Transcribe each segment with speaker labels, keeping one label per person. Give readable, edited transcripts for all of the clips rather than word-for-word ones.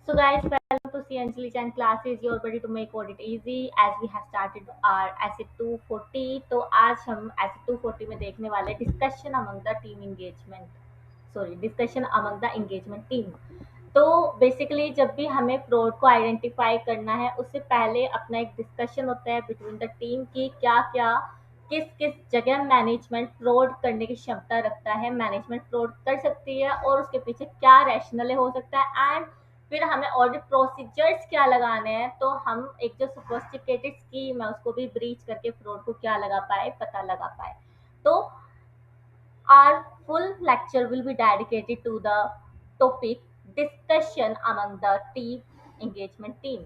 Speaker 1: So guys, welcome to see Anjali Chan classes. You're ready to make audit easy as we have started our asset 240. तो आज हम asset 240 में देखने वाले discussion among the team engagement. Discussion among the engagement team. तो basically जब भी हमें फ्रॉड को आइडेंटिफाई करना है उससे पहले अपना एक डिस्कशन होता है बिटवीन द टीम की क्या क्या किस किस जगह मैनेजमेंट फ्रॉड करने की क्षमता रखता है, मैनेजमेंट फ्रॉड कर सकती है और उसके पीछे क्या रैशनल हो सकता है एंड फिर हमें ऑडिट प्रोसीजर्स क्या लगाने हैं, तो हम एक जो सोफिस्टिकेटेड स्कीम है उसको भी ब्रीच करके फ्रॉड को क्या लगा पाए, पता लगा पाए। तो our full lecture will be dedicated to the topic discussion among the team engagement team.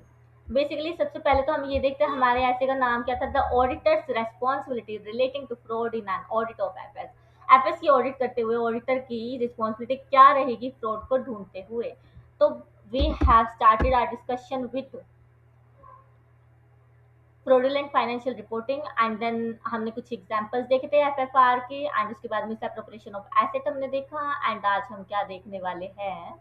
Speaker 1: Basically सबसे पहले तो हम ये देखते हैं हमारे ऐसे का नाम क्या था, the auditor's responsibility relating to fraud in an audit of FS. FS की ऑडिट करते हुए ऑडिटर की रिस्पॉन्सिबिलिटी क्या रहेगी फ्रॉड को ढूंढते हुए। तो we have started our discussion with fraudulent financial reporting and then हमने कुछ एग्जांपल्स देखे थे एफएफआर के एंड उसके बाद मिसअप्रोप्रिएशन ऑफ एसेट हमने देखा एंड आज हम क्या देखने वाले हैं,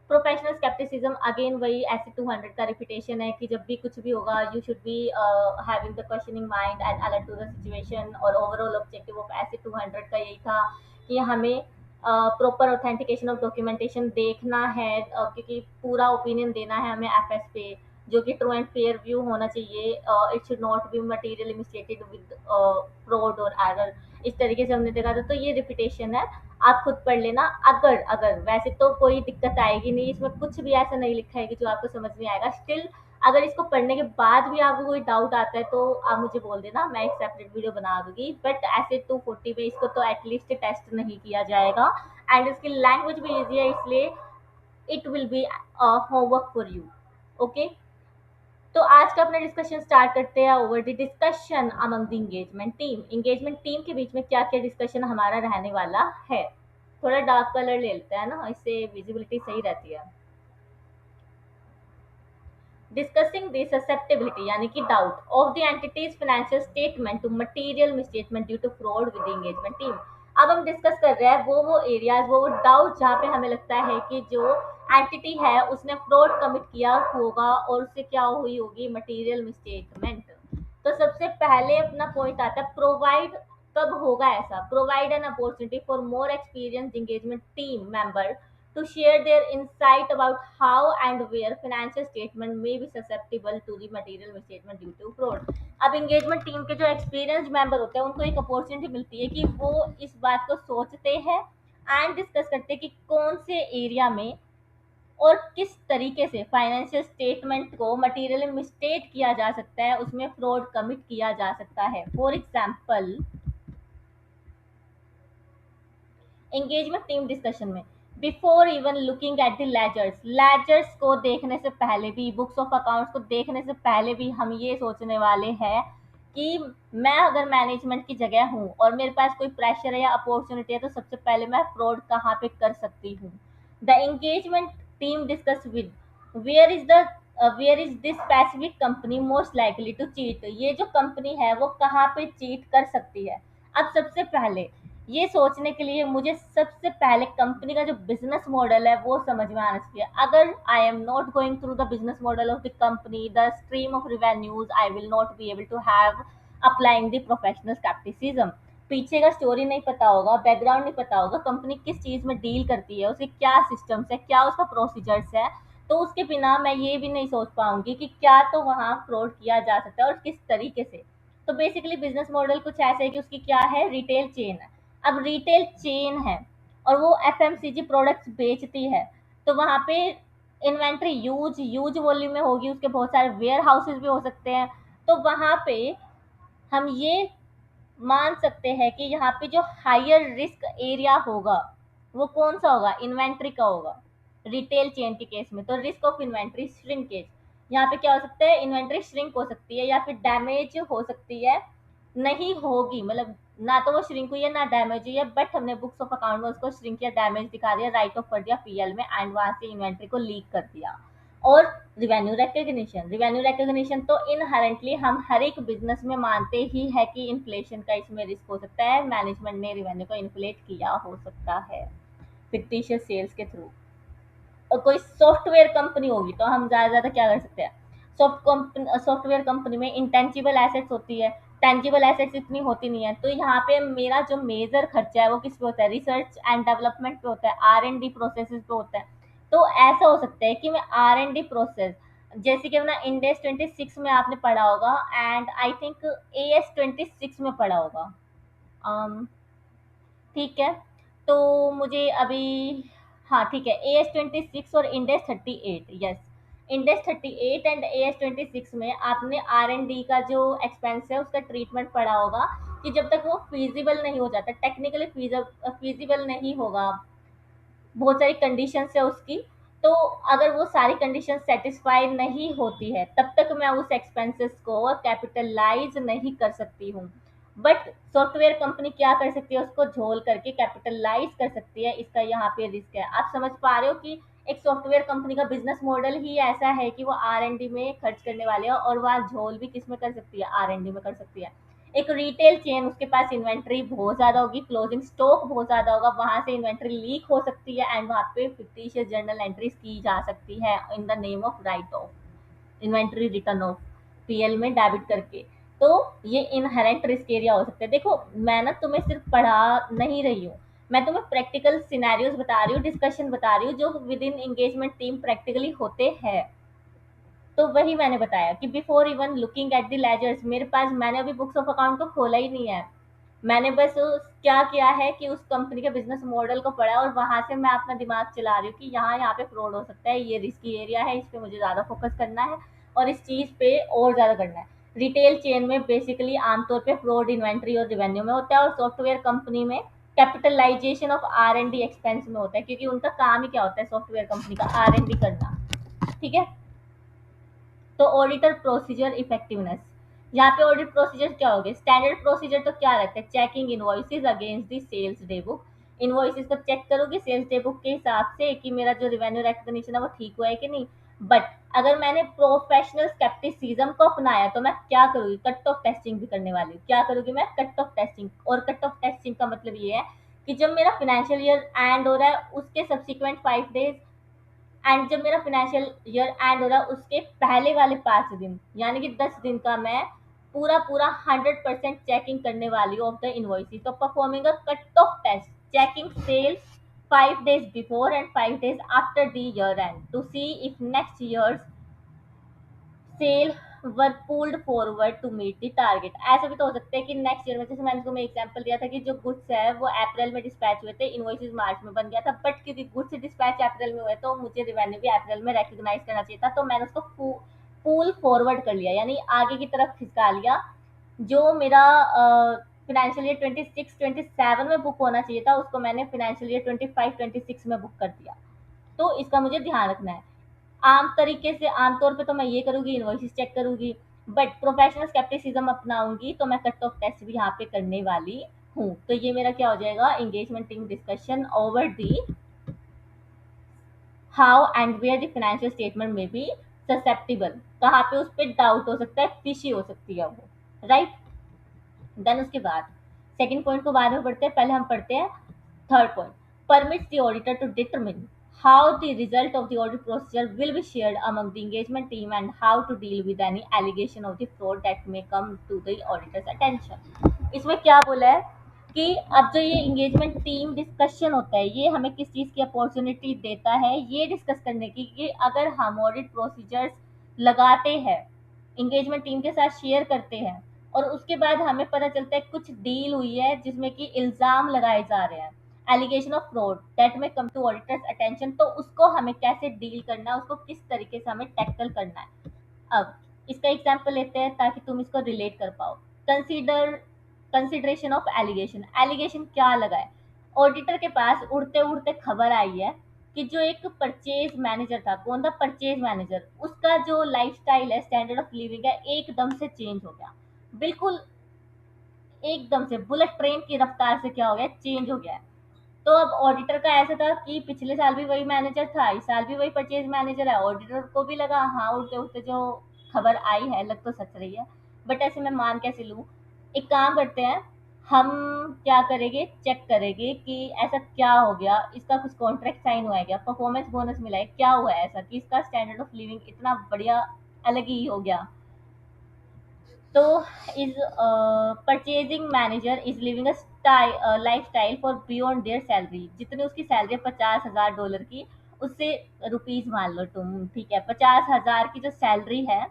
Speaker 1: प्रोफेशनल स्केप्टिसिज्म। अगेन वही ऐसे 200 का रिपीटेशन है कि जब भी कुछ भी होगा you should be having the questioning mind and alert to the situation. और ओवरऑल ऑब्जेक्टिव ऑफ ऐसे 200 का यही था कि हमें प्रॉपर ऑथेंटिकेशन ऑफ डॉक्यूमेंटेशन देखना है, क्योंकि पूरा ओपिनियन देना है हमें एफएस पे जो कि ट्रू एंड फेयर व्यू होना चाहिए। It should not be materially misstated with fraud और एरर। इस तरीके से हमने देखा था, तो ये रिपीटेशन है, आप खुद पढ़ लेना। अगर अगर वैसे तो कोई दिक्कत आएगी नहीं, इसमें कुछ भी ऐसा नहीं लिखा है कि जो आपको समझ नहीं आएगा। स्टिल अगर इसको पढ़ने के बाद भी आपको कोई डाउट आता है तो आप मुझे बोल देना, मैं एक सेपरेट वीडियो बना दूंगी। बट ऐसे 240 में इसको तो एटलीस्ट टेस्ट नहीं किया जाएगा एंड इसकी लैंग्वेज भी ईजी है, इसलिए it will be homework for you. Okay, तो आज का अपना डिस्कशन स्टार्ट करते हैं over the discussion among the engagement team के बीच में क्या क्या डिस्कशन हमारा रहने वाला है। थोड़ा डार्क कलर ले लेते हैं ना, इससे विजिबिलिटी सही रहती है। डिस्कसिंग द ससेप्टेबिलिटी यानी कि doubt of the entities financial statement to material misstatement due to fraud with the engagement team. अब हम डिस्कस कर रहे हैं वो एरियाज, वो डाउट जहाँ पे हमें लगता है कि जो एंटिटी है उसने फ्रॉड कमिट किया होगा और उससे क्या हुई होगी, मटेरियल मिसस्टेटमेंट। तो सबसे पहले अपना पॉइंट आता है प्रोवाइड। कब होगा ऐसा, provide an opportunity for more experience engagement team member to share their insight about how and where financial statement may be susceptible to the material misstatement due to fraud। अब engagement team के जो experience member होते हैं उनको एक opportunity मिलती है कि वो इस बात को सोचते हैं एंड डिस्कस करते हैं कि कौन से एरिया में और किस तरीके से फाइनेंशियल स्टेटमेंट को मटेरियल मिस्टेट किया जा सकता है, उसमें फ्रॉड कमिट किया जा सकता है। For example engagement team discussion में before even looking at the ledgers को देखने से पहले भी, बुक्स ऑफ अकाउंट्स को देखने से पहले भी हम ये सोचने वाले हैं कि मैं अगर मैनेजमेंट की जगह हूँ और मेरे पास कोई प्रेशर है या अपॉर्चुनिटी है तो सबसे पहले मैं फ्रॉड कहाँ पे कर सकती हूँ। The engagement team discuss with where is the where is this specific company most likely to cheat. ये जो कंपनी है वो कहाँ पे चीट कर सकती है। अब सबसे पहले ये सोचने के लिए मुझे सबसे पहले कंपनी का जो बिजनेस मॉडल है वो समझ में आना चाहिए। अगर I am not going through the business model of the company, the stream of revenues, I will not be able to have applying the professional scepticism. पीछे का स्टोरी नहीं पता होगा, बैकग्राउंड नहीं पता होगा, कंपनी किस चीज में डील करती है, उसके क्या सिस्टम्स है, क्या उसका प्रोसीजर्स है, तो उसके बिना मैं ये भी नहीं सोच पाऊंगी कि क्या तो वहाँ फ्रॉड किया जा सकता है और किस तरीके से। तो बेसिकली बिजनेस मॉडल कुछ ऐसे है कि उसकी क्या है, रिटेल चेन है। अब रिटेल चेन है और वो एफएमसीजी प्रोडक्ट्स बेचती है, तो वहाँ पे इन्वेंट्री यूज यूज वॉल्यूम में होगी, उसके बहुत सारे वेयर हाउसेज भी हो सकते हैं। तो वहाँ पे हम ये मान सकते हैं कि यहाँ पे जो हायर रिस्क एरिया होगा वो कौन सा होगा, इन्वेंट्री का होगा। रिटेल चेन के केस में तो रिस्क ऑफ इन्वेंट्री श्रिंकेज, यहाँ पे क्या हो सकता है, इन्वेंट्री श्रिंक हो सकती है या फिर डैमेज हो सकती है, नहीं होगी, मतलब ना तो वो श्रिंक हुई है ना डैमेज हुई है, बट हमने बुक्स ऑफ अकाउंट में उसको श्रिंक या डैमेज दिखा दिया, राइट ऑफ कर दिया पीएल में एंड वहां से इन्वेंट्री को लीक कर दिया। और रिवेन्यू रिकग्निशन तो इनहेरेंटली हम हर एक बिजनेस में मानते ही है कि इन्फ्लेशन का इसमें रिस्क हो सकता है, मैनेजमेंट ने रिवेन्यू को इन्फ्लेट किया हो सकता है फिक्टिशियस सेल्स के थ्रू। और कोई सॉफ्टवेयर कंपनी होगी तो हम ज़्यादा से ज़्यादा क्या कर सकते हैं, सॉफ्टवेयर कंपनी में इंटेंजिबल एसेट्स होती है, टेंजिबल एसेट्स इतनी होती नहीं है। तो यहाँ पे मेरा जो मेजर खर्चा है वो किस पे होता है, रिसर्च एंड डेवलपमेंट पे होता है, R&D प्रोसेसेस पे होता है। तो ऐसा हो सकता है कि मैं R&D प्रोसेस, जैसे कि अपना इंडेक्स 26 में आपने पढ़ा होगा एंड आई थिंक AS 26 में पढ़ा होगा। ठीक है, तो मुझे अभी, हाँ ठीक है, AS 26 और index 38, yes, index 38 and AS 26 में आपने R&D का जो एक्सपेंस है उसका ट्रीटमेंट पढ़ा होगा कि जब तक वो फीजिबल नहीं हो जाता, टेक्निकली फीजिबल नहीं होगा, बहुत सारी कंडीशंस है उसकी, तो अगर वो सारी कंडीशन सेटिस्फाई नहीं होती है तब तक मैं उस एक्सपेंसेस को कैपिटलाइज नहीं कर सकती हूँ। बट सॉफ्टवेयर कंपनी क्या कर सकती है, उसको झोल करके कैपिटलाइज कर सकती है। इसका यहाँ पे रिस्क है। आप समझ पा रहे हो कि एक सॉफ्टवेयर कंपनी का बिजनेस मॉडल ही ऐसा है कि वो R&D में खर्च करने वाले हैं और वह झोल भी किस में कर सकती है, R&D में कर सकती है। एक रिटेल चेन, उसके पास इन्वेंट्री बहुत ज्यादा होगी, क्लोजिंग स्टॉक बहुत ज्यादा होगा, वहां से इन्वेंट्री लीक हो सकती है एंड वहां पे फिक्टिशियस जर्नल एंट्रीज की जा सकती है in the name of right of inventory return of, PL में डेबिट करके। तो ये इनहेरेंट रिस्क एरिया हो सकते हैं। देखो मैं ना तुम्हें सिर्फ पढ़ा नहीं रही हूँ, मैं तुम्हें प्रैक्टिकल सिनेरियोज बता रही हूँ, डिस्कशन बता रही हूँ जो within engagement team practically होते हैं। तो वही मैंने बताया कि before even looking at the ledgers, मेरे पास, मैंने अभी बुक्स ऑफ अकाउंट को खोला ही नहीं है। मैंने बस क्या किया है कि उस कंपनी के बिजनेस मॉडल को पढ़ा और वहां से मैं अपना दिमाग चला रही हूँ कि यहाँ यहाँ पे फ्रॉड हो सकता है, ये रिस्की एरिया है, इस पे मुझे ज्यादा फोकस करना है और इस चीज पे और ज्यादा करना है। रिटेल चेन में बेसिकली आमतौर पे फ्रॉड इन्वेंट्री और रिवेन्यू में होता है, और सॉफ्टवेयर कंपनी में कैपिटलाइजेशन ऑफ R&D एक्सपेंस में होता है, क्योंकि उनका काम ही क्या होता है सॉफ्टवेयर कंपनी का, R&D करना। ठीक है। तो ऑडिटर प्रोसीजर इफेक्टिवनेस, यहाँ पे ऑडिट प्रोसीजर क्या हो गए, स्टैंडर्ड प्रोसीजर तो क्या रहता है, checking invoices against the sales day book, invoices को चेक करोगे सेल्स डे बुक के हिसाब से कि मेरा जो रिवेन्यू रिकग्निशन है वो ठीक हुआ है कि नहीं। बट अगर मैंने प्रोफेशनल स्केप्टिसिज्म को अपनाया तो मैं क्या करूंगी, कट ऑफ टेस्टिंग भी करने वाली हूँ। क्या करूंगी मैं, कट ऑफ टेस्टिंग। और कट ऑफ टेस्टिंग का मतलब ये है कि जब मेरा फाइनेंशियल ईयर एंड हो रहा है उसके सब्सिक्वेंट 5 डेज, एंड जब मेरा फाइनेंशियल ईयर एंड हो रहा है उसके पहले वाले 5 दिन, यानी कि 10 दिन का मैं पूरा पूरा 100% चेकिंग करने वाली हूँ ऑफ द इनवॉइसेस। तो performing a cut off test, checking sales 5 days before and 5 days after the year end to see if next year sale were pulled forward to meet the target. ऐसा भी तो हो सकता है कि next year में, जैसे मैंने तुम्हें एग्जांपल दिया था कि जो गुड्स है वो अप्रैल में डिस्पैच हुए थे, इनवॉइसेस मार्च में बन गया था, बट क्योंकि गुड्स डिस्पैच अप्रैल में हुए तो मुझे रिवेन्यू भी अप्रैल में रिकॉग्नाइज करना चाहिए था, तो मैंने उसको पुल फॉरवर्ड कर लिया, यानी आगे की तरफ खिसका लिया। जो मेरा फाइनेंशियल ईयर 26-27 में बुक होना चाहिए था उसको मैंने फाइनेंशियल ईयर 25-26 में बुक कर दिया। तो इसका मुझे ध्यान रखना है। आम तरीके से आमतौर पे तो मैं ये करूंगी, इनवॉइसेस चेक करूंगी, बट प्रोफेशनल स्केप्टिसिज्म अपनाऊंगी तो मैं कट ऑफ टेस्ट भी यहाँ पे करने वाली हूँ। तो ये मेरा क्या हो जाएगा, engagement team discussion over the how and where the financial statement में बी ससेप्टिबल, कहाँ पे उस पर डाउट हो सकता है, फिशी हो सकती है वो, राइट। देन उसके बाद सेकंड पॉइंट को बाद में पढ़ते हैं, पहले हम पढ़ते हैं third point. Permits the auditor to determine how the result of the audit procedure will be shared among the engagement team and how to deal with any allegation of the fraud that may come to the auditor's attention। इसमें क्या बोला है कि अब जो ये engagement team discussion होता है ये हमें किस चीज़ की अपॉर्चुनिटी देता है, ये डिस्कस करने की कि अगर हम ऑडिट प्रोसीजर्स लगाते हैं, एंगेजमेंट टीम के साथ शेयर करते हैं और उसके बाद हमें पता चलता है कुछ डील हुई है जिसमें कि इल्ज़ाम लगाए जा रहे हैं, allegation of fraud that may come to auditors attention, तो उसको हमें कैसे डील करना है, उसको किस तरीके से हमें टैकल करना है। अब इसका एग्जांपल लेते हैं ताकि तुम इसको रिलेट कर पाओ। Consider consideration of allegation, allegation क्या लगा है, ऑडिटर के पास उड़ते उड़ते खबर आई है कि जो एक परचेज मैनेजर था, कौन था, परचेज मैनेजर, उसका जो लाइफस्टाइल है, स्टैंडर्ड ऑफ लिविंग है, एकदम से चेंज हो गया। बिल्कुल एकदम से बुलेट ट्रेन की रफ्तार से क्या हो गया, चेंज हो गया है। तो अब ऑडिटर का ऐसा था कि पिछले साल भी वही मैनेजर था, इस साल भी वही परचेज मैनेजर है, ऑडिटर को भी लगा हाँ उड़ते उड़ते जो खबर आई है लग तो सच रही है, बट ऐसे मैं मान कैसे लूँ। एक काम करते हैं, हम क्या करेंगे, चेक करेंगे कि ऐसा क्या हो गया, इसका कुछ कॉन्ट्रैक्ट साइन हुआ है क्या, परफॉर्मेंस बोनस मिला है, क्या हुआ है ऐसा कि इसका स्टैंडर्ड ऑफ लिविंग इतना बढ़िया अलग ही हो गया। तो is purchasing manager is living a life style for beyond their salary, जितनी उसकी सैलरी 50,000 डॉलर की, उससे रुपीज मान लो तुम, ठीक है, 50,000 की जो सैलरी है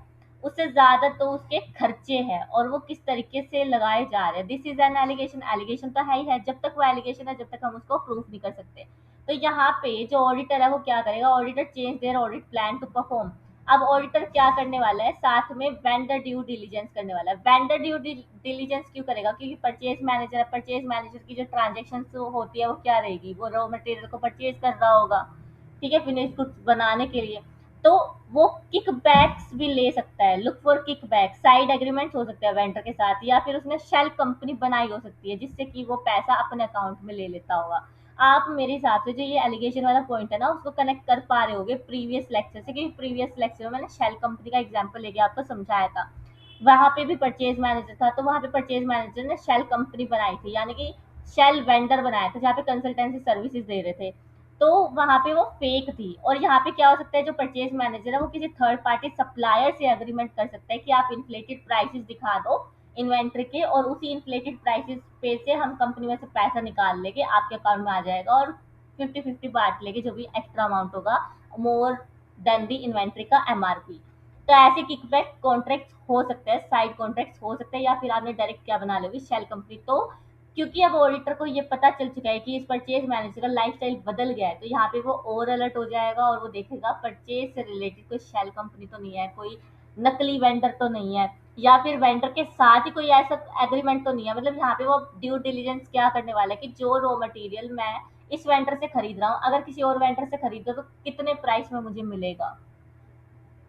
Speaker 1: उससे ज्यादा तो उसके खर्चे हैं, और वो किस तरीके से लगाए जा रहे हैं। This is an allegation, allegation तो है ही है, जब तक वो एलिगेशन है जब तक हम उसको प्रूफ नहीं कर सकते। तो यहाँ पे जो ऑडिटर है वो क्या करेगा, auditor change their audit plan to perform. अब ऑडिटर क्या करने वाला है, साथ में वेंडर ड्यू डिलीजेंस करने वाला है। वेंडर ड्यू डिलीजेंस क्यों करेगा, क्योंकि परचेज मैनेजर है, परचेज मैनेजर की जो ट्रांजेक्शन होती है वो क्या रहेगी, वो रॉ मटेरियल को परचेज कर रहा होगा, ठीक है, फिनिश गुड्स बनाने के लिए। तो वो किक बैक्स भी ले सकता है, look for kick back, side agreement हो सकता है वेंडर के साथ, या फिर उसने शेल कंपनी बनाई हो सकती है जिससे कि वो पैसा अपने अकाउंट में ले लेता होगा। आप मेरे हिसाब से जो ये एलिगेशन वाला पॉइंट है ना उसको कनेक्ट कर पा रहे होगे प्रीवियस लेक्चर से, क्योंकि प्रीवियस लेक्चर में मैंने शेल कंपनी का एग्जांपल लेके आपको समझाया था। वहां पे भी परचेज मैनेजर था, तो वहां पे परचेज मैनेजर ने शेल कंपनी बनाई थी, यानी कि शेल वेंडर बनाया था जहाँ पे कंसल्टेंसी सर्विसेज दे रहे थे। तो वहां पे वो फेक थी। और यहाँ पे क्या हो सकता है, जो परचेज मैनेजर है वो किसी थर्ड पार्टी सप्लायर से अग्रीमेंट कर सकता है कि आप इन्फ्लेटेड प्राइसेस दिखा दो इन्वेंट्री के, और उसी इन्फ्लेटेड प्राइसेस पे से हम कंपनी में से पैसा निकाल लेंगे, आपके अकाउंट में आ जाएगा, और 50-50 बांट लेंगे जो भी एक्स्ट्रा अमाउंट होगा, मोर देन दी इन्वेंट्री का एमआरपी। तो ऐसे किकबैक कॉन्ट्रैक्ट हो सकते हैं, साइड कॉन्ट्रैक्ट हो सकते हैं, या फिर आपने डायरेक्ट क्या बना लोगे, शेल कंपनी। तो क्योंकि अब ऑडिटर को ये पता चल चुका है कि इस परचेज मैनेजर का लाइफस्टाइल बदल गया है, तो यहाँ पे वो और अलर्ट हो जाएगा और वो देखेगा परचेज से रिलेटेड कोई शेल कंपनी तो नहीं है, कोई नकली वेंडर तो नहीं है, या फिर वेंडर के साथ ही कोई ऐसा एग्रीमेंट तो नहीं है। मतलब यहाँ पे वो ड्यू डिलीजेंस क्या करने वाला है कि जो रॉ मटेरियल मैं इस वेंडर से खरीद रहा हूँ, अगर किसी और वेंडर से खरीद रहा हूँ तो कितने प्राइस में मुझे मिलेगा,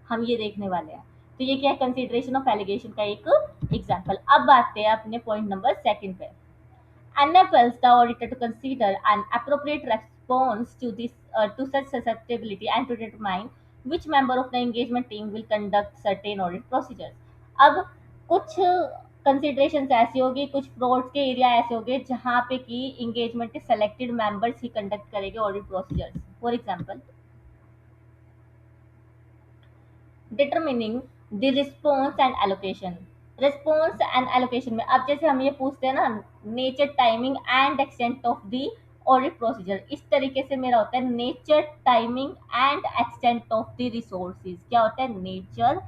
Speaker 1: हम ये देखने वाले हैं। तो ये क्या है, कंसिडरेशन ऑफ एलिगेशन का एक एग्जाम्पल। अब आते हैं अपने पॉइंट नंबर सेकंड पे। enables the auditor to consider an appropriate response to this to such susceptibility and to determine which member of the engagement team will conduct certain audit procedures। अब कुछ consideration ऐसी होगी, कुछ frauds के area ऐसे होंगे जहाँ पे कि इंगेजमेंट के सेलेक्टेड मेंबर्स ही कंडक्ट करेंगे audit procedures. For example, determining the response and allocation. Response and allocation में अब जैसे हम ये पूछते हैं ना, nature, timing and extent of the audit procedure, इस तरीके से मेरा होता है nature, timing and extent of the resources. क्या होता है, nature,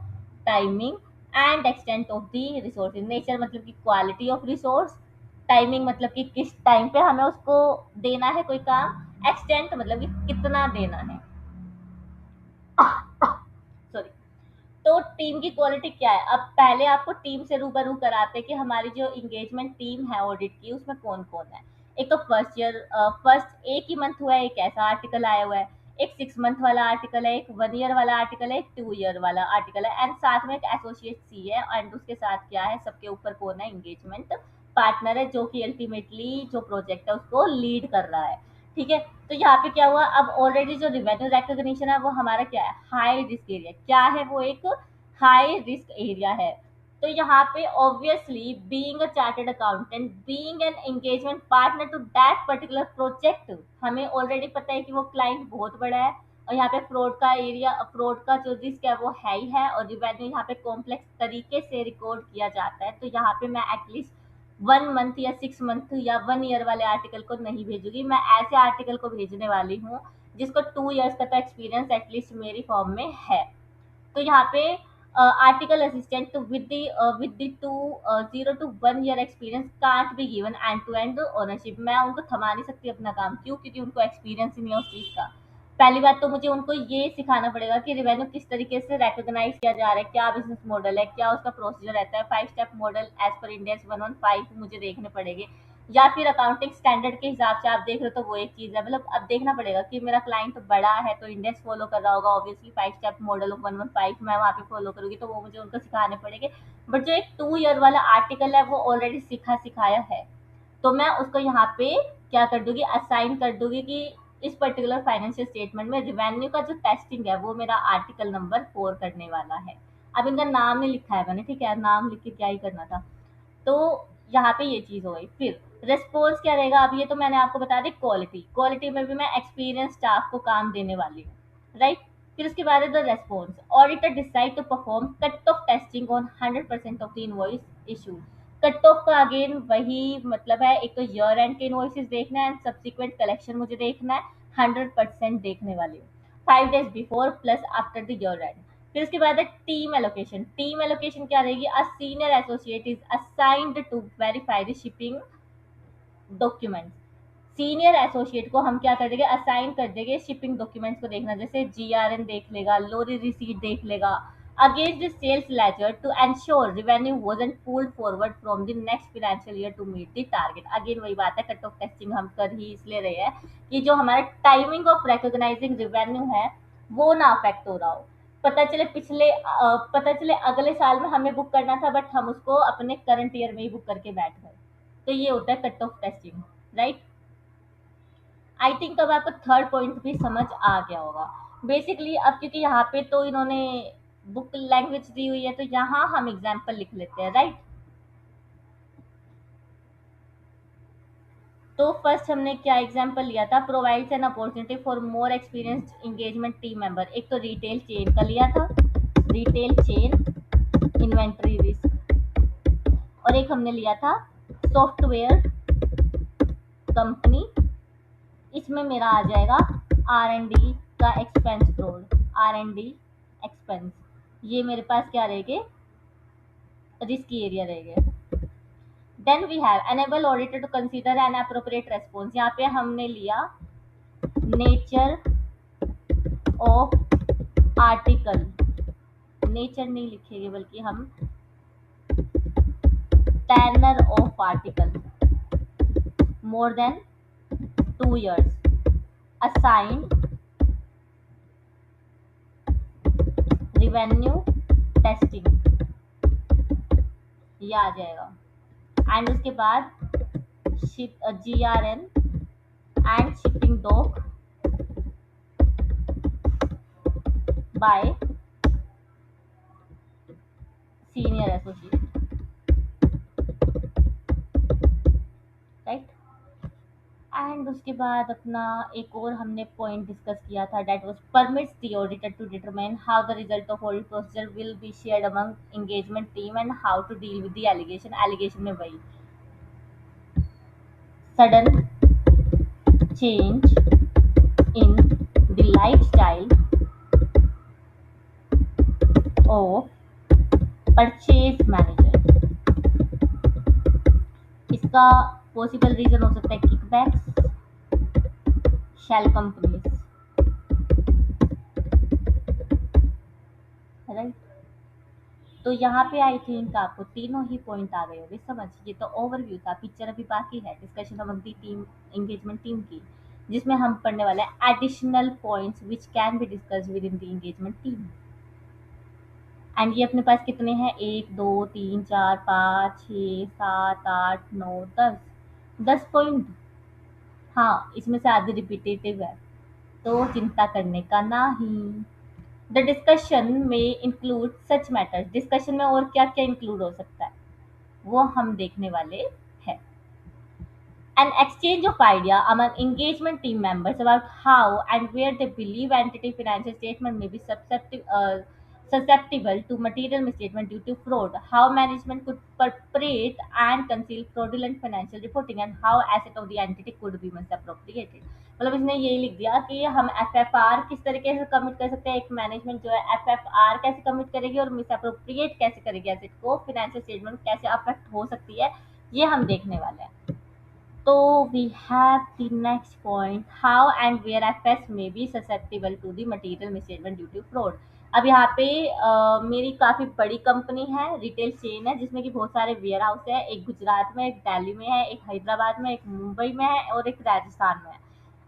Speaker 1: timing and extent of the resources. Nature मतलब कि क्वालिटी ऑफ रिसोर्स, टाइमिंग मतलब कि किस टाइम पे हमें उसको देना है कोई काम, एक्सटेंट मतलब कि कितना देना है, सॉरी। तो टीम की क्वालिटी क्या है, अब पहले आपको टीम से रूबरू कराते हैं कि हमारी जो इंगेजमेंट टीम है ऑडिट की उसमें कौन कौन है। एक तो फर्स्ट एक ही मंथ हुआ है, एक ऐसा आर्टिकल आया हुआ है, एक 6 मंथ वाला आर्टिकल है, एक 1 ईयर वाला आर्टिकल है, एक 2 ईयर वाला आर्टिकल है, एंड साथ में एक एसोसिएट सी है, एंड उसके साथ क्या है, सबके ऊपर कौन है, इंगेजमेंट पार्टनर है, जो कि अल्टीमेटली जो प्रोजेक्ट है उसको लीड कर रहा है, ठीक है। तो यहाँ पे क्या हुआ, अब ऑलरेडी जो रिवेन्यू रिकॉग्निशन है वो हमारा क्या है, हाई रिस्क एरिया, क्या है वो, एक हाई रिस्क एरिया है। तो यहाँ पे obviously being a chartered accountant, being an engagement partner to that particular project, हमें ऑलरेडी पता है कि वो क्लाइंट बहुत बड़ा है, और यहाँ पे फ्रॉड का एरिया, फ्रॉड का जो रिस्क है वो है ही है, और रिवेन्यू यहाँ पे कॉम्प्लेक्स तरीके से रिकॉर्ड किया जाता है। तो यहाँ पे मैं एटलीस्ट 1 मंथ या 6 मंथ या 1 ईयर वाले आर्टिकल को नहीं भेजूंगी, मैं ऐसे आर्टिकल को भेजने वाली हूँ जिसको 2 ईयर्स का तो एक्सपीरियंस एटलीस्ट मेरी फॉर्म में है। तो यहाँ पे article assistant with the 0 to 1 year experience can't be given end to end ownership. मैं उनको थमा नहीं सकती अपना काम, क्यों, क्योंकि उनको एक्सपीरियंस ही नहीं है उस चीज़ का। पहली बात तो मुझे उनको ये सिखाना पड़ेगा कि रिवेन्यू किस तरीके से रिकॉग्नाइज किया जा रहा है, क्या बिजनेस मॉडल है, क्या उसका प्रोसीजर रहता है, 5 step model as per Ind AS 115 मुझे देखने पड़ेंगे, या फिर अकाउंटिंग स्टैंडर्ड के हिसाब से आप देख रहे हो तो वो एक चीज़ है। मतलब अब देखना पड़ेगा कि मेरा क्लाइंट बड़ा है तो इंडेक्स फॉलो कर रहा होगा, ऑब्वियसली 5 स्टेप मॉडल ऑफ 115 मैं वहाँ पे फॉलो करूँगी, तो वो मुझे उनको सिखाने पड़ेंगे। बट जो एक 2 ईयर वाला आर्टिकल है वो ऑलरेडी सीखा सिखाया है, तो मैं उसको यहाँ पे क्या कर दूंगी, असाइन कर दूंगी कि इस पर्टिकुलर फाइनेंशियल स्टेटमेंट में रिवेन्यू का जो टेस्टिंग है वो मेरा आर्टिकल नंबर 4 करने वाला है। अब इनका नाम नहीं लिखा है मैंने, ठीक है, नाम लिख के क्या ही करना था। तो यहाँ पे ये चीज हो गई। फिर रिस्पॉन्स क्या रहेगा, अब ये तो मैंने आपको बता दी क्वालिटी, क्वालिटी में भी मैं एक्सपीरियंस स्टाफ को काम देने वाली हूँ, राइट। फिर उसके बाद है the response, auditor decide to perform cut off testing on 100% of the invoice issue. Cut off का अगेन वही मतलब है, एक तो ईयर एंड के इनवॉइसेस देखना है एंड सब्सिक्वेंट कलेक्शन मुझे देखना है, 100% देखने वाली हूँ, 5 days before plus after the year and. फिर उसके बाद है टीम एलोकेशन, टीम एलोकेशन क्या रहेगी, a senior associate is assigned to verify the shipping documents. Senior associate को हम क्या कर देंगे, असाइन कर देंगे शिपिंग डॉक्यूमेंट्स को देखना, जैसे जीआरएन देख लेगा, लोरी रिसीट देख लेगा, against the sales ledger to ensure revenue wasn't pulled forward from the next financial year to meet the target. Again वही बात है, कट ऑफ टेस्टिंग हम कर ही इसलिए रहे हैं कि जो हमारा टाइमिंग ऑफ रिकॉग्नाइजिंग रेवेन्यू है वो ना अफेक्ट हो रहा हो। पता चले अगले साल में हमें बुक करना था बट हम उसको अपने करंट ईयर में ही बुक करके बैठ गए। तो ये होता है cut off testing, right. I think अब आपको थर्ड पॉइंट भी समझ आ गया होगा। बेसिकली अब क्योंकि यहाँ पे तो इन्होंने बुक लैंग्वेज दी हुई है तो यहाँ हम एग्जाम्पल लिख लेते हैं, राइट। तो फर्स्ट हमने क्या एग्जाम्पल लिया था, provides an opportunity for more experienced engagement team member. एक तो रिटेल चेन का लिया था, रिटेल चेन इन्वेंट्री रिस्क, और एक हमने लिया था सॉफ्टवेयर कंपनी। इसमें मेरा आ जाएगा आर एंड डी का expense fraud, R and D expense, ये मेरे पास क्या रहेंगे, रिस्की एरिया रहेंगे। Then we have enable auditor to consider an appropriate response, यहाँ पे हमने लिया नेचर ऑफ आर्टिकल, नेचर नहीं लिखेंगे बल्कि हम tenure of article more than 2 years, assigned revenue testing, ये आ जाएगा। एंड उसके बाद ship GRN and shipping doc by senior associate, right. And उसके बाद अपना एक और हमने पॉइंट डिस्कस किया था, that was permits the auditor to determine how the result of audit procedure will be shared among engagement team and how to deal with the allegation. Allegation में वही sudden change in the lifestyle of purchase manager, इसका possible reason हो सकता है kickbacks, shell companies, right. तो यहाँ पे I think आपको तीनों ही पॉइंट आ गए होंगे समझ। ये तो ओवरव्यू था, पिक्चर अभी बाकी है, discussion among the team engagement team की, जिसमें हम पढ़ने वाले हैं additional points which can be discuss with in the engagement team. And ये अपने पास कितने हैं, 1 2 3 4 5 6 7 8 9 10, 10 पॉइंट। हाँ, इसमें से आधी रिपीटेटिव है तो चिंता करने का नहीं। द डिस्कशन में इंक्लूड सच मैटर्स, डिस्कशन में और क्या क्या इंक्लूड हो सकता है वो हम देखने वाले हैं। An exchange of idea among engagement team members about how and where they believe entity financial statement may be susceptible to material misstatement due to fraud, how management could perpetrate and conceal fraudulent financial reporting, and how asset of the entity could be misappropriated। मतलब इसने यही लिख दिया कि हम F F R किस तरीके से कमिट कर सकते हैं, एक मैनेजमेंट जो है एफ एफ आर कैसे कमिट करेगी और मिस अप्रोप्रिएट कैसे करेगी एसेट को, फाइनेंशियल स्टेटमेंट कैसे अफेक्ट हो सकती है, ये हम देखने वाले हैं। So we have the next point, how and where FS may be susceptible to the material misstatement due to fraud। अब यहाँ पे मेरी काफ़ी बड़ी कंपनी है, रिटेल चेन है जिसमें कि बहुत सारे वेयर हाउस है, एक गुजरात में, एक दिल्ली में है, एक हैदराबाद में, एक मुंबई में है और एक राजस्थान में है।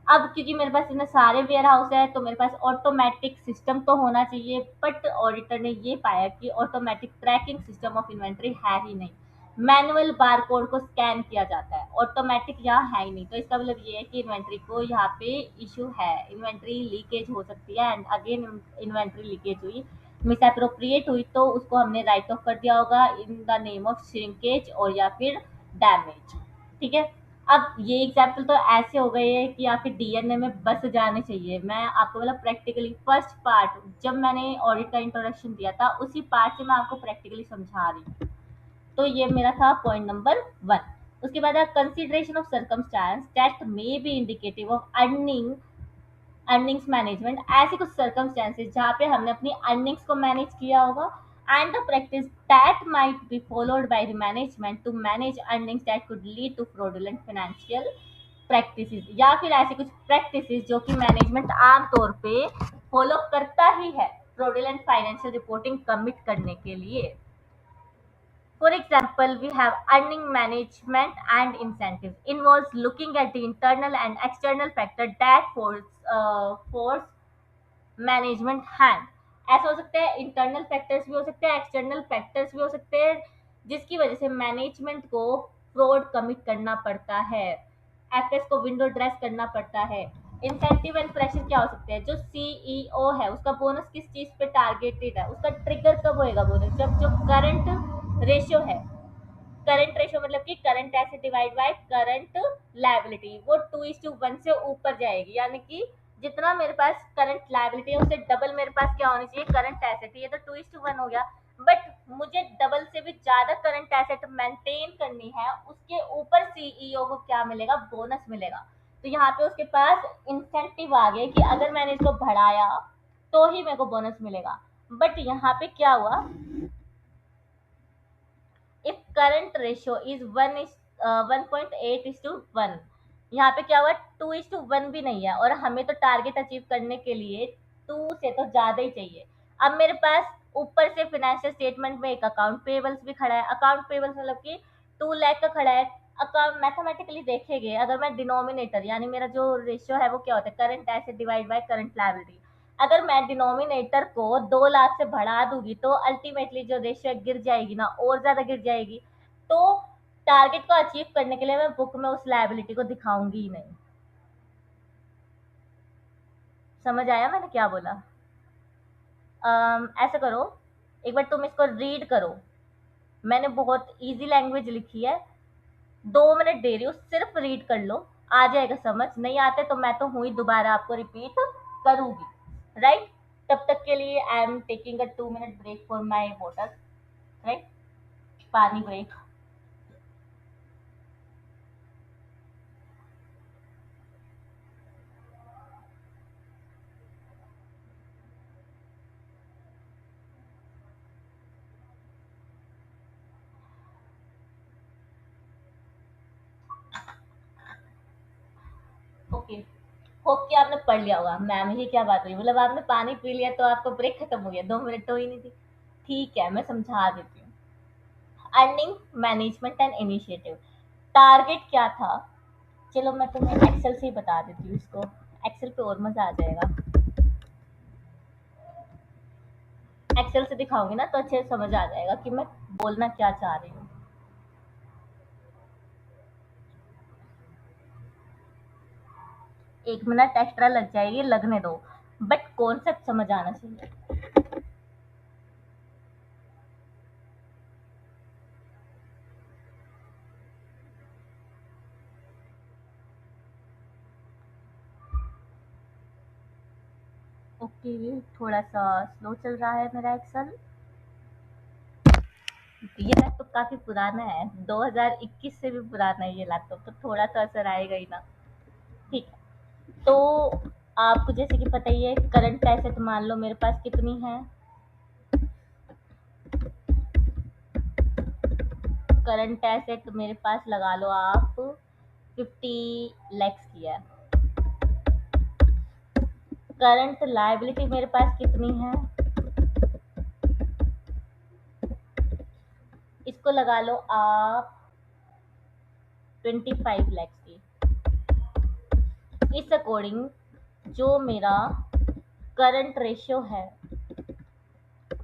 Speaker 1: अब क्योंकि मेरे पास इतने सारे वेयर हाउस है तो मेरे पास ऑटोमेटिक सिस्टम तो होना चाहिए, बट ऑडिटर ने ये पाया कि automatic tracking system of inventory है ही नहीं, मैनुअल बारकोड को स्कैन किया जाता है, ऑटोमेटिक यहाँ है ही नहीं। तो इसका मतलब ये है कि इन्वेंट्री को यहाँ पे इशू है, इन्वेंट्री लीकेज हो सकती है। एंड अगेन इन्वेंट्री लीकेज हुई, मिस अप्रोप्रिएट हुई तो उसको हमने राइट ऑफ कर दिया होगा in the name of shrinkage और या फिर डैमेज। ठीक है। अब ये एग्जाम्पल तो ऐसे हो गए हैं कि आपके डीएनए में बस जाने चाहिए। मैं आपको मतलब प्रैक्टिकली फर्स्ट पार्ट जब मैंने ऑडिट का इंट्रोडक्शन दिया था उसी पार्ट से मैं आपको प्रैक्टिकली समझा रही हूँ। तो ये मेरा था पॉइंट नंबर 1। उसके बाद consideration of circumstance that may be indicative of earnings management. ऐसे कुछ सर्कमस्टेंसेस जहाँ पे हमने अपनी अर्निंग्स को मैनेज किया होगा and the practice that might be followed by the management to manage earnings that could lead to fraudulent financial practices, या फिर ऐसी कुछ प्रैक्टिसेस जो कि मैनेजमेंट आमतौर पे फॉलो करता ही है फ्रॉडुलेंट फाइनेंशियल रिपोर्टिंग कमिट करने के लिए। For example, we have earning management and incentives involves looking at the internal and external factor that force management hand. ऐसा हो सकता है इंटरनल फैक्टर्स भी हो सकते हैं, एक्सटर्नल फैक्टर्स भी हो सकते हैं जिसकी वजह से मैनेजमेंट को फ्रॉड कमिट करना पड़ता है, एफएस को विंडो ड्रेस करना पड़ता है। इंसेंटिव एंड प्रेशर क्या हो सकते हैं, जो सीईओ है उसका बोनस किस चीज पे टारगेटेड है, उसका ट्रिगर कब होएगा बोनस, जब जो करंट रेशियो है, करंट रेशियो मतलब कि current asset divide by current liability, वो 2:1 से ऊपर जाएगी। यानी कि जितना मेरे पास करंट लायबिलिटी है उससे डबल मेरे पास क्या होनी चाहिए, करंट एसेट। ये तो 2:1 हो गया, बट मुझे डबल से भी ज्यादा करंट एसेट मेंटेन करनी है, उसके ऊपर सीईओ को क्या मिलेगा, बोनस मिलेगा। तो यहाँ पे उसके पास इंसेंटिव आ गया कि अगर मैंने इसको बढ़ाया तो ही मेरे को बोनस मिलेगा। बट यहाँ पे क्या हुआ, इफ करंट रेशियो इज 1.8:1, यहाँ पे क्या हुआ, 2:1 भी नहीं है और हमें तो टारगेट अचीव करने के लिए 2 से तो ज्यादा ही चाहिए। अब मेरे पास ऊपर से फाइनेंशियल स्टेटमेंट में एक अकाउंट पेबल्स भी खड़ा है, अकाउंट पेबल्स मतलब कि 2 लाख का खड़ा है। अकाउंट मैथमेटिकली देखेंगे अगर मैं डिनोमिनेटर यानी मेरा जो रेशियो है वो क्या होता है, current asset divide by current liability, अगर मैं डिनोमिनेटर को 2 लाख से बढ़ा दूंगी तो अल्टीमेटली जो रेशियो गिर जाएगी ना, और ज्यादा गिर जाएगी। तो टारगेट को अचीव करने के लिए मैं बुक में उस लायबिलिटी को दिखाऊंगी ही नहीं। समझ आया मैंने क्या बोला? ऐसा करो, एक बार तुम इसको रीड करो, मैंने बहुत इजी लैंग्वेज लिखी है, 2 मिनट दे रही हूँ, सिर्फ रीड कर लो, आ जाएगा समझ। नहीं आते तो मैं तो हुई दोबारा आपको रिपीट करूंगी, राइट। तब तक के लिए I am taking a 2 minute break for my water, right, पानी ब्रेक। ओके, होप कि आपने पढ़ लिया होगा। मैम ये क्या बात हुई, मतलब आपने पानी पी लिया तो आपको ब्रेक खत्म हो गया, 2 मिनट तो ही नहीं थी। ठीक है, मैं समझा देती हूँ। Earning management and initiative, target क्या था, चलो मैं तुम्हें एक्सेल से ही बता देती हूँ इसको, एक्सेल पे और मजा आ जाएगा। एक्सेल से दिखाऊंगी ना तो अच्छे से समझ आ जाएगा कि मैं बोलना क्या चाह रही हूँ। 1 मिनट एक्स्ट्रा लग जाएगी, लगने दो, बट कॉन्सेप्ट समझ आना चाहिए। ओके, थोड़ा सा स्लो चल रहा है मेरा एक्सेल। ये लैपटॉप काफी पुराना है, 2021 से भी पुराना है ये लैपटॉप, तो थोड़ा तो असर आएगा ही ना। ठीक है, तो आपको जैसे कि पता ही है, करंट एसेट मान लो मेरे पास कितनी है, करंट एसेट मेरे पास लगा लो आप 50 लैक्स की है। करंट लायबिलिटी मेरे पास कितनी है, इसको लगा लो आप 25 लैक्स की। इस अकॉर्डिंग जो मेरा करंट रेशियो है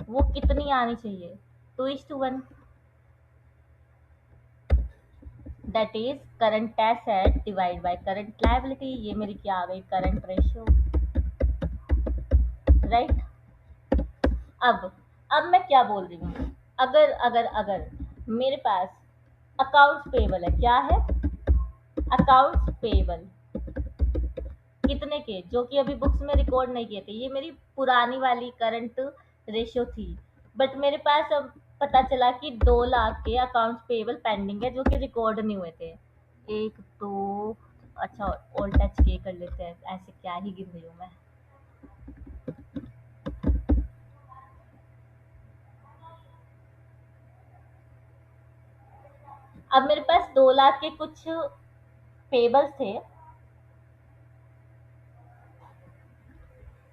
Speaker 1: वो कितनी आनी चाहिए, 2:1, that is current asset divide by current liability. ये मेरी क्या आ गई, करंट रेशियो, राइट। अब अब मैं क्या बोल रही हूँ, अगर अगर अगर मेरे पास अकाउंट्स पेबल है, क्या है, अकाउंट्स पेबल कितने के, जो कि अभी बुक्स में रिकॉर्ड नहीं किए थे। ये मेरी पुरानी वाली करंट रेशियो थी, बट मेरे पास अब पता चला कि 2 लाख के अकाउंट्स पेबल पेंडिंग है जो कि रिकॉर्ड नहीं हुए थे। एक दो, अच्छा ऑल टच के कर लेते हैं, ऐसे क्या ही गिन रही हूँ मैं। अब मेरे पास 2 लाख के कुछ पेबल्स थे,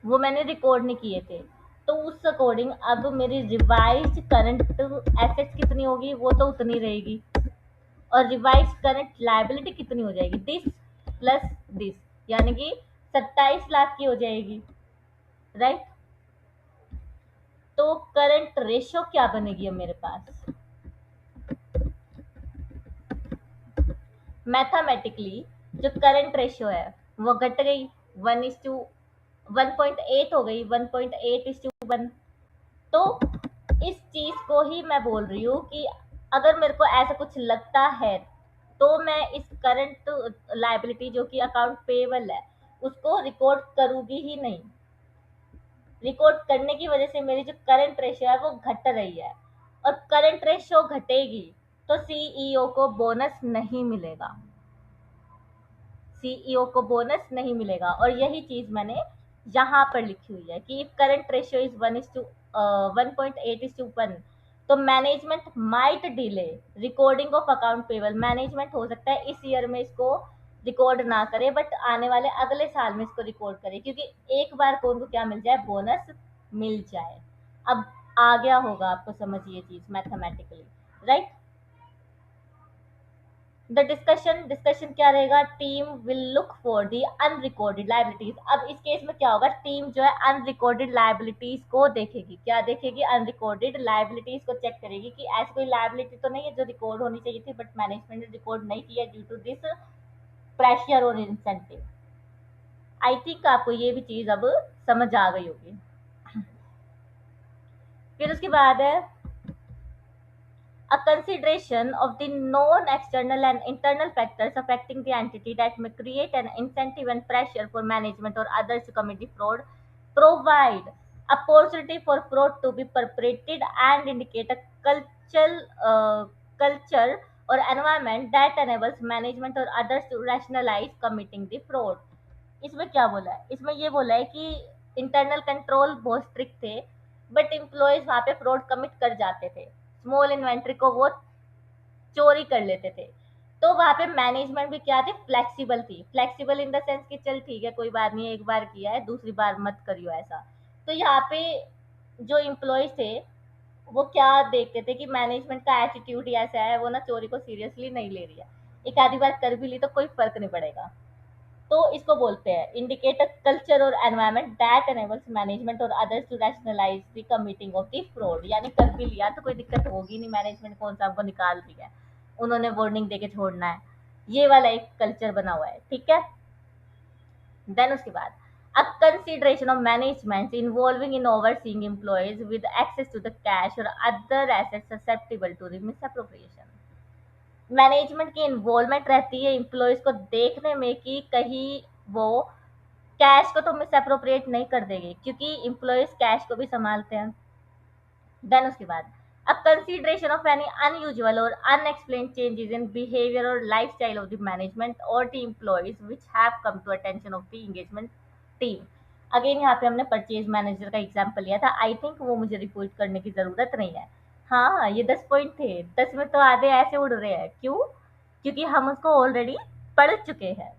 Speaker 1: वो मैंने रिकॉर्ड नहीं किए थे। तो उस अकॉर्डिंग अब मेरी रिवाइज करंट एसेट्स कितनी होगी, वो तो उतनी रहेगी। और रिवाइज करंट लायबिलिटी कितनी हो जाएगी, दिस प्लस दिस, यानी कि 27 लाख की हो जाएगी, राइट। तो करंट रेशियो क्या बनेगी अब मेरे पास, मैथमेटिकली जो करंट रेशियो है वो घट गई, 1:1.8 हो गई, 1.8:1। तो इस चीज को ही मैं बोल रही हूँ कि अगर मेरे को ऐसा कुछ लगता है तो मैं इस करंट लायबिलिटी जो कि अकाउंट पेबल है उसको रिकॉर्ड करूंगी ही नहीं। रिकॉर्ड करने की वजह से मेरी जो करंट रेशियो है वो घट रही है, और करंट रेशियो घटेगी तो सीईओ को बोनस नहीं मिलेगा, सीईओ को बोनस नहीं मिलेगा। और यही चीज मैंने यहाँ पर लिखी हुई है कि इफ करंट रेशियो इज 1:1.8:1, तो management might delay recording of account payable. Management हो सकता है इस ईयर में इसको रिकॉर्ड ना करे, बट आने वाले अगले साल में इसको रिकॉर्ड करे, क्योंकि एक बार को उनको क्या मिल जाए, बोनस मिल जाए। अब आ गया होगा आपको समझ ये चीज मैथमेटिकली, राइट। द डिस्कशन क्या रहेगा, team will look for the unrecorded liabilities. अब इस केस में क्या होगा, टीम जो है अनरिकॉर्डेड लाइबिलिटीज को देखेगी, क्या देखेगी, अनरिकॉर्डेड लाइबिलिटीज को चेक करेगी कि ऐसी कोई लाइबिलिटी तो नहीं है जो रिकॉर्ड होनी चाहिए थी बट मैनेजमेंट ने रिकॉर्ड नहीं किया ड्यू टू दिस प्रेशर और इंसेंटिव। आई थिंक आपको ये भी चीज अब समझ आ गई होगी। फिर उसके बाद है a consideration of the known external and internal factors affecting the entity that may create an incentive and pressure for management or others to commit the fraud, provide opportunity for fraud to be perpetrated, and indicate a culture or environment that enables management or others to rationalize committing the fraud। इसमें क्या बोला है, इसमें ये बोला है कि internal control बहुत स्ट्रिक्ट थे, बट एम्प्लॉयज वहां पे फ्रॉड कमिट कर जाते थे, स्मॉल इन्वेंट्री को वो चोरी कर लेते थे। तो वहां पे मैनेजमेंट भी क्या थी, फ्लेक्सिबल थी, फ्लेक्सिबल इन द सेंस कि चल ठीक है कोई बात नहीं, एक बार किया है दूसरी बार मत करियो ऐसा। तो यहाँ पे जो एम्प्लॉयज थे वो क्या देखते थे कि मैनेजमेंट का एटीट्यूड ही ऐसा है, वो ना चोरी को सीरियसली नहीं ले रही है, एक आधी बार कर भी ली तो कोई फर्क नहीं पड़ेगा। तो इसको बोलते हैं इंडिकेटर कल्चर और एनवायरनमेंट दैट एनेबल्स मैनेजमेंट और others to rationalise the committing of the fraud. यानी कर भी लिया तो कोई दिक्कत होगी नहीं, मैनेजमेंट कौन सा हमको निकाल रही है, उन्होंने वार्निंग देके छोड़ना है, ये वाला एक कल्चर बना हुआ है, ठीक है। देन उसके बाद a consideration of management involving in overseeing employees with access to the cash or other assets susceptible to the misappropriation। Management की इन्वॉल्वमेंट रहती है एम्प्लॉयज को देखने में कि कहीं वो कैश को तो मिस अप्रोप्रिएट नहीं कर देंगे, क्योंकि एम्प्लॉयज कैश को भी संभालते हैं। देन उसके बाद अब कंसीडरेशन ऑफ एनी अनयूजुअल और अनएक्सप्लेन चेंजेस इन बिहेवियर और लाइफस्टाइल ऑफ द मैनेजमेंट और the employees which have come to attention of the engagement team. Again यहाँ पे हमने परचेज मैनेजर का एग्जांपल लिया था, आई थिंक वो मुझे रिपोर्ट करने की जरूरत नहीं है। हाँ ये 10 पॉइंट थे, 10 में तो आधे ऐसे उड़ रहे हैं, क्यों, क्योंकि हम उसको ऑलरेडी पढ़ चुके हैं।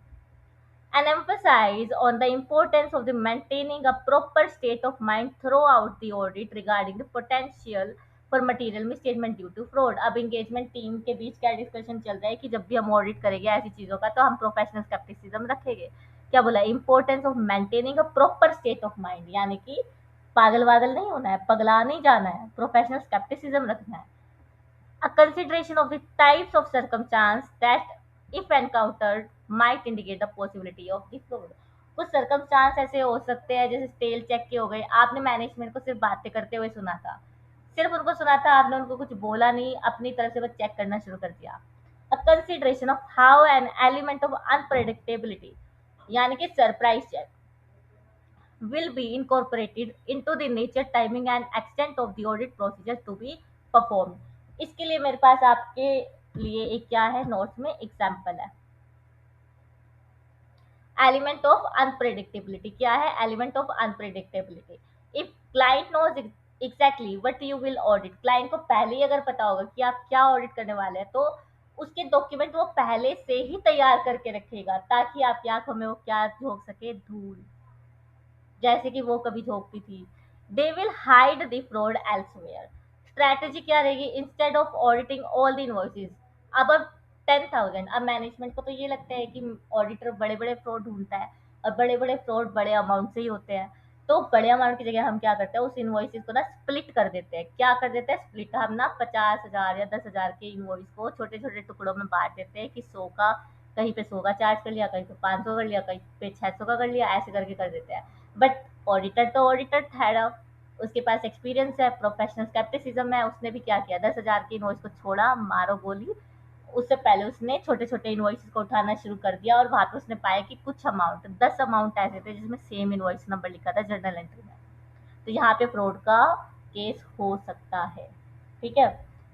Speaker 1: And emphasize on the importance of the maintaining a proper state of mind throughout the audit regarding the potential for material misstatement due to fraud। अब engagement टीम के बीच क्या डिस्कशन चल रहा है कि जब भी हम ऑडिट करेंगे ऐसी चीजों का तो हम प्रोफेशनल स्केप्टिसिज्म रखेंगे। क्या बोला, importance of maintaining a proper state of mind, यानी कि पागल वागल नहीं होना है, पगला नहीं जाना है, प्रोफेशनल स्केप्टिसिज्म रखना है। A consideration of the types of circumstance that, if encountered, might indicate the possibility of the fraud। कुछ circumstance ऐसे हो सकते हैं जैसे स्टेल चेक के हो गए, आपने मैनेजमेंट को सिर्फ बातें करते हुए सुना था, सिर्फ उनको सुना था, आपने उनको कुछ बोला नहीं, अपनी तरफ से बस चेक करना शुरू कर दिया। A consideration of how an element of unpredictability यानी कि surprise check will be incorporated into the nature, timing and extent of the audit procedure to be performed. इसके लिए मेरे पास आपके लिए एक क्या है नोट्स में एग्जाम्पल है। एलिमेंट ऑफ अनप्रेडिक्टेबिलिटी क्या है? Element of unpredictability, if client knows exactly what you will audit, client को पहले ही अगर पता होगा कि आप क्या ऑडिट करने वाले हैं तो उसके डॉक्यूमेंट वो पहले से ही तैयार करके रखेगा ताकि आपकी आंखों में वो क्या झोंक सके, धूल, जैसे कि वो कभी झोंकती थी। They will hide the fraud elsewhere. Strategy क्या रहेगी? Instead of auditing all the invoices अब 10,000, अब मैनेजमेंट को तो ये लगता है कि ऑडिटर बड़े बड़े फ्रॉड ढूंढता है और बड़े बड़े फ्रॉड बड़े अमाउंट से ही होते हैं, तो बड़े अमाउंट की जगह हम क्या करते हैं, उस इनवॉइसेस को ना स्प्लिट कर देते हैं। क्या कर देते हैं? स्प्लिट। हम ना 50,000 या 10,000 के इनवॉइस को छोटे छोटे टुकड़ों में बांट देते हैं कि 100 का, कहीं पे 100 का चार्ज कर लिया, कहीं पे 500 कर लिया, कहीं पे 600 का कर लिया, ऐसे करके कर देते हैं। बट ऑडिटर तो ऑडिटर था ना, उसके पास एक्सपीरियंस है, प्रोफेशनल स्केप्टिसिज्म है, उसने भी क्या किया, 10,000 की इनवॉइस को छोड़ा, मारो गोली। उससे पहले उसने छोटे छोटे इनवॉइस को उठाना शुरू कर दिया और वहां पे उसने पाया कि कुछ अमाउंट, 10 अमाउंट ऐसे थे जिसमें सेम इनवॉइस नंबर लिखा था जर्नल एंट्री में। तो यहाँ पे फ्रॉड का केस हो सकता है। ठीक है।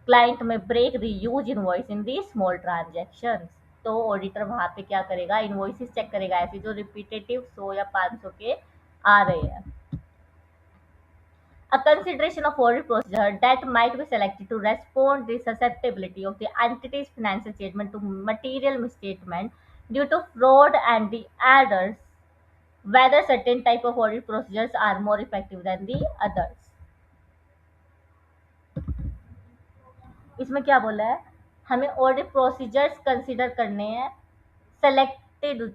Speaker 1: क्लाइंट में break the huge invoice in the small transaction, तो ऑडिटर वहां पे क्या करेगा, इनवॉइसेस चेक करेगा ऐसे जो रिपीटेटिव 100 या 500 के आ रहे हैं। A consideration of audit procedure that might be selected to respond the susceptibility of the entity's financial statement to material misstatement due to fraud and the errors, whether certain type of audit procedures are more effective than the others. इसमें क्या बोला है, हमें audit procedures consider करने हैं selected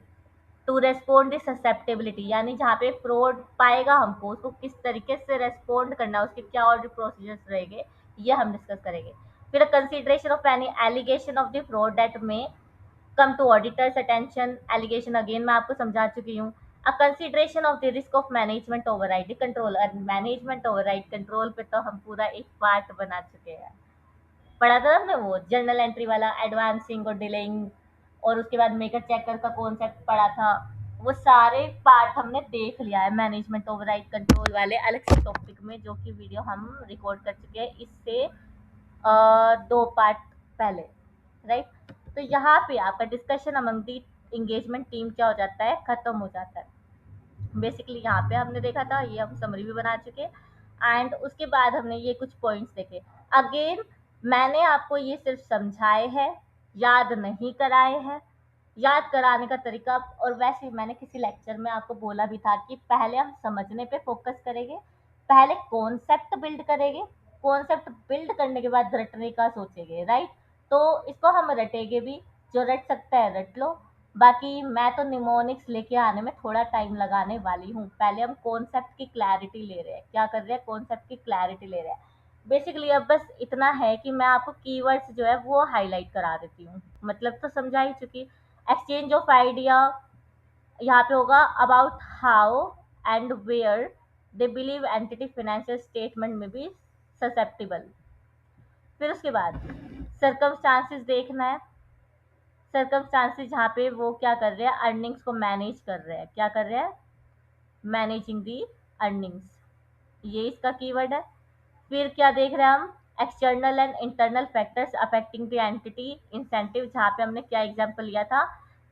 Speaker 1: to respond the susceptibility, यानी जहाँ पे फ्रॉड पाएगा हमको उसको किस तरीके से रेस्पोंड करना है, उसके क्या ऑडिट प्रोसीजर्स रहेंगे, ये हम डिस्कस करेंगे। फिर consideration of any allegation of the fraud that may come to auditors attention, allegation again मैं आपको समझा चुकी हूँ। A consideration of the risk of management override control, और मैनेजमेंट ओवरराइड कंट्रोल पे तो हम पूरा एक पार्ट बना चुके हैं, पढ़ा था हमने वो जर्नल एंट्री वाला, एडवांसिंग और डिलेइंग, और उसके बाद मेकर चेकर का कॉन्सेप्ट पढ़ा था। वो सारे पार्ट हमने देख लिया है मैनेजमेंट ओवरराइड कंट्रोल वाले अलग से टॉपिक में, जो कि वीडियो हम रिकॉर्ड कर चुके हैं इससे 2 पार्ट पहले, राइट। तो यहाँ पे आपका discussion among the engagement team क्या हो जाता है, खत्म हो जाता है। बेसिकली यहाँ पे हमने देखा था, ये हम समरी भी बना चुके, एंड उसके बाद हमने ये कुछ पॉइंट्स देखे। अगेन मैंने आपको ये सिर्फ समझाए हैं, याद नहीं कराए हैं। याद कराने का तरीका, और वैसे मैंने किसी लेक्चर में आपको बोला भी था कि पहले हम समझने पे फोकस करेंगे, पहले कॉन्सेप्ट बिल्ड करेंगे, कॉन्सेप्ट बिल्ड करने के बाद रटने का सोचेंगे, राइट। तो इसको हम रटेंगे भी, जो रट सकता है रट लो। बाकी मैं तो निमोनिक्स लेके आने में थोड़ा टाइम लगाने वाली हूँ, पहले हम कॉन्सेप्ट की क्लैरिटी ले रहे हैं, क्या कर रहे हैं, कॉन्सेप्ट की क्लैरिटी ले रहे हैं। बेसिकली अब बस इतना है कि मैं आपको कीवर्ड्स जो है वो हाईलाइट करा देती हूँ, मतलब तो समझा ही चुकी। एक्सचेंज ऑफ आइडिया यहाँ पे होगा about how and where they believe entity financial statement में भी ससेप्टिबल। फिर उसके बाद सर्कमस्टांसेस देखना है, सर्कमस्टांसेस जहाँ पे वो क्या कर रहे हैं, अर्निंग्स को मैनेज कर रहे हैं, क्या कर रहे हैं, मैनेजिंग दी अर्निंग्स, ये इसका कीवर्ड है। फिर क्या देख रहे हैं हम, external and internal factors affecting the entity incentive, जहाँ पे हमने क्या एग्जांपल लिया था,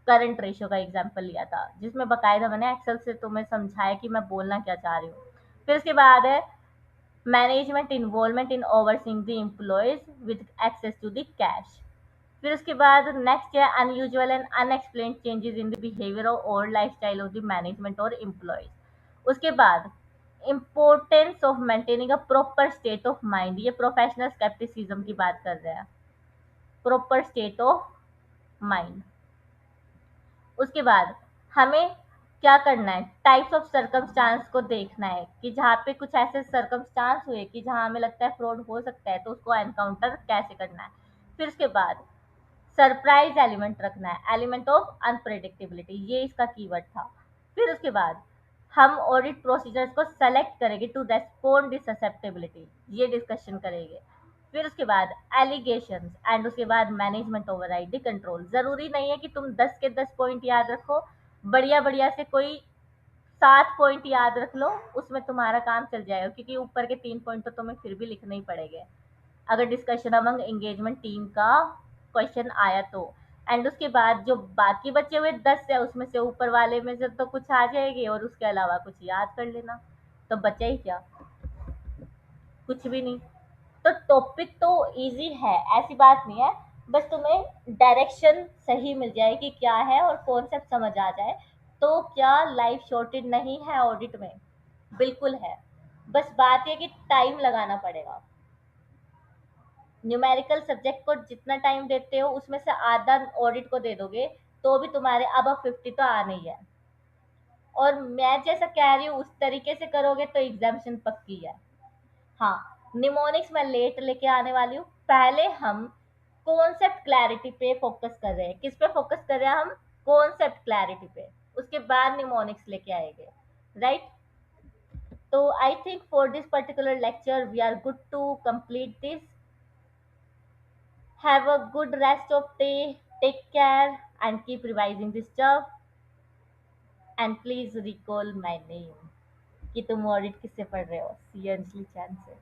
Speaker 1: करंट रेशियो का एग्जांपल लिया था, जिसमें बकायदा मैंने एक्सेल से तुम्हें समझाया कि मैं बोलना क्या चाह रही हूँ। फिर उसके बाद है management involvement in overseeing the employees with access to the cash. फिर उसके बाद नेक्स्ट है unusual and unexplained changes in the behaviour और लाइफस्टाइल ऑफ द मैनेजमेंट और एम्प्लॉयज। उसके बाद importance of maintaining a proper state of mind, ये professional scepticism की बात कर रहे हैं, प्रॉपर स्टेट ऑफ माइंड। उसके बाद हमें क्या करना है, टाइप्स ऑफ सर्कमस्टांस को देखना है कि जहाँ पे कुछ ऐसे सर्कमस्टांस हुए कि जहाँ हमें लगता है फ्रॉड हो सकता है, तो उसको एनकाउंटर कैसे करना है। फिर उसके बाद सरप्राइज एलिमेंट रखना है, एलिमेंट ऑफ अनप्रेडिक्टेबिलिटी, ये इसका कीवर्ड था। फिर उसके बाद हम ऑडिट प्रोसीजर्स को सेलेक्ट करेंगे टू रेस्पोंड द ससेप्टेबिलिटी, ये डिस्कशन करेंगे। फिर उसके बाद एलिगेशंस एंड उसके बाद मैनेजमेंट ओवरराइड द कंट्रोल। जरूरी नहीं है कि तुम 10 के 10 पॉइंट याद रखो, बढ़िया बढ़िया से कोई 7 पॉइंट याद रख लो, उसमें तुम्हारा काम चल जाएगा, क्योंकि ऊपर के 3 पॉइंट तो तुम्हें फिर भी लिखने ही पड़ेंगे अगर डिस्कशन अमंग एंगेजमेंट टीम का क्वेश्चन आया तो। एंड उसके बाद जो बाकी बचे हुए 10 है उसमें से ऊपर वाले में से तो कुछ आ जाएगी और उसके अलावा कुछ याद कर लेना, तो बचा ही क्या, कुछ भी नहीं। तो टॉपिक तो इजी है, ऐसी बात नहीं है, बस तुम्हें डायरेक्शन सही मिल जाए कि क्या है और कॉन्सेप्ट समझ आ जाए। तो क्या लाइफ शॉर्टेड नहीं है ऑडिट में? बिल्कुल है। बस बात ये कि टाइम लगाना पड़ेगा। न्यूमेरिकल सब्जेक्ट को जितना टाइम देते हो उसमें से आधा ऑडिट को दे दोगे तो भी तुम्हारे अब 50 तो आने ही है। और मैं जैसा कह रही हूँ उस तरीके से करोगे तो एग्जामिशन पक्की है। हाँ, निमोनिक्स मैं लेट लेके आने वाली हूँ। पहले हम कॉन्सेप्ट क्लैरिटी पे फोकस कर रहे हैं। किस पे फोकस कर रहे हैं हम? कॉन्सेप्ट क्लैरिटी पे। उसके बाद निमोनिक्स लेके आएंगे, राइट? तो I think for this particular lecture we are good to complete this. Have a good rest of day, take care and keep revising this stuff and please recall my name कि तुम audit किससे पढ़ रहे हो। सी अंजलि चैन से।